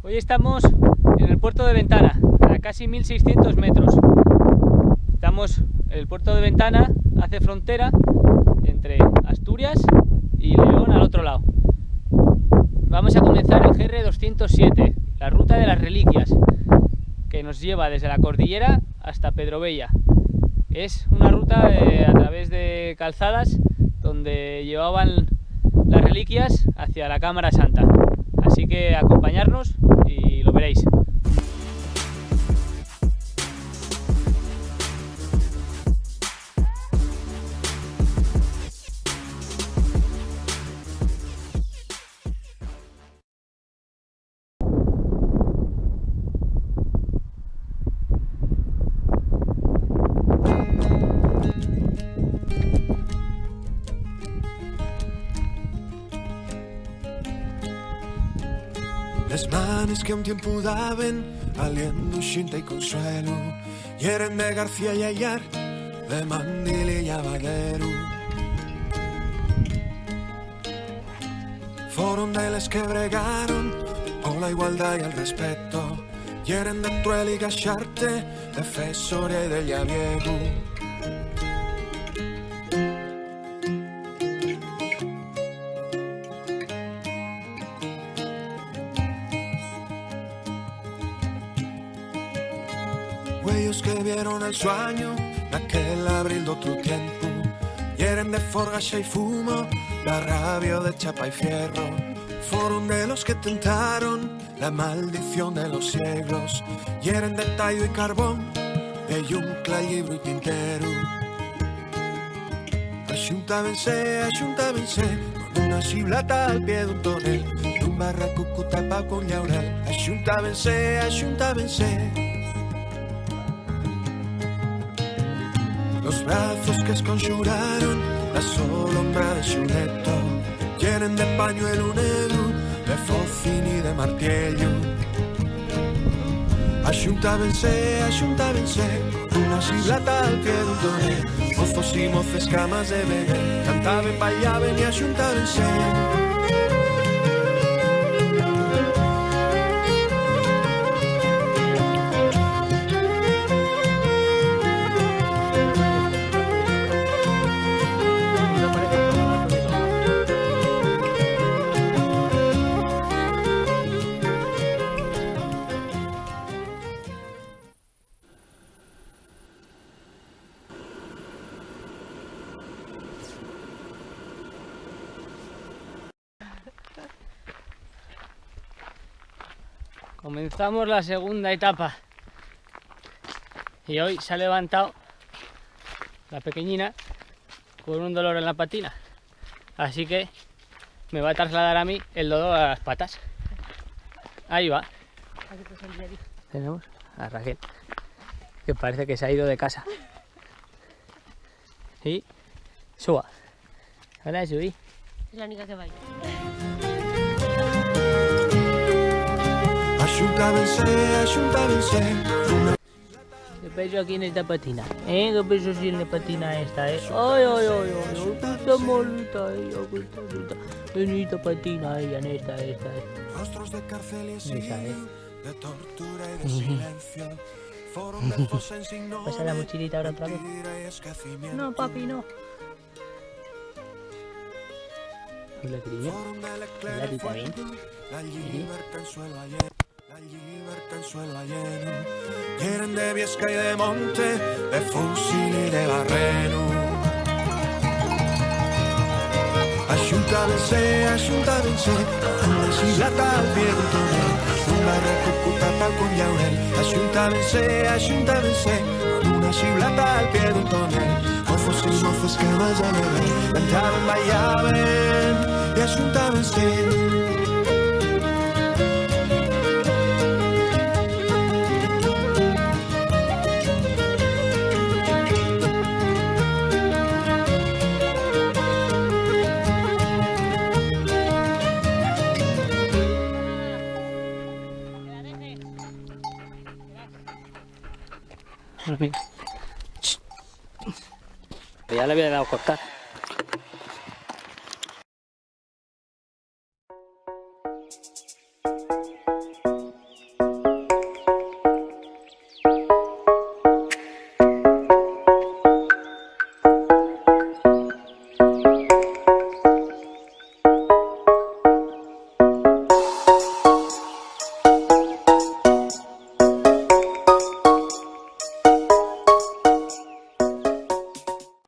Hoy estamos en el puerto de Ventana, a casi 1600 metros. Estamos en el puerto de Ventana, hace frontera entre Asturias y León al otro lado. Vamos a comenzar el GR 207, la ruta de las reliquias, que nos lleva desde la cordillera hasta Pedrovella. Es una ruta a través de calzadas donde llevaban las reliquias hacia la Cámara Santa. Así que acompañarnos y lo veréis. Les manes que a un tiempo daven aliendo, xinta y consuelo, y eren de García y Ayar, de Mandil y Llavadero. Foron de les que bregaron por la igualdad y el respeto, y eren de Truel y Gaxarte, de Fesoria y de Llaviego. Ellos que vieron el sueño aquel abril de otro tiempo, y eren de forgaxa y fumo, la rabia de chapa y fierro. Fueron de los que tentaron la maldición de los siglos, y eren de tallo y carbón, de yuncla, libro y tintero. Axuntábense, con una chiblata al pie de un tonel, un barraco tapado con llaurel. Axuntábense, los brazos que esconxuraron la solombra de xuleto, llenen de pañuelo negro, de focín y de martillo. Axuntábense, con una xiblata al pie de un tonel, mozos y moces camas de bebé, cantaben, bailaben y axuntábense. Comenzamos la segunda etapa y hoy se ha levantado la pequeñina con un dolor en la patina, así que me va a trasladar a mí el dolor a las patas. Ahí va. Tenemos a Raquel, que parece que se ha ido de casa. Y Suba. Hola, Subi. Es la única que baila. Axuntábense. ¿Qué peso aquí en esta patina? ¿Qué peso sí en la patina esta, Ay, qué molita ella, en esta patina ella, en esta. Rostros de cárcel y Esa, de tortura y de silencio. Foron de fosa en signo. ¿Pasa la mochilita ahora otra vez? No, papi, no. Hola, cariño. Hola, ¿tú también? La libertad en suelo ayer. La libertad en suelo lleno, llenen de Viesca y de Monte, de fusil y de barreno. Axuntábense, una xiblata al pie de un tonel, un barraco tapado con llaurel. Axuntábense, con una xiblata al pie de un tonel, mozos y moces camas de bebé, cantaban, bailaban y axuntábense. Ya le había dado a cortar.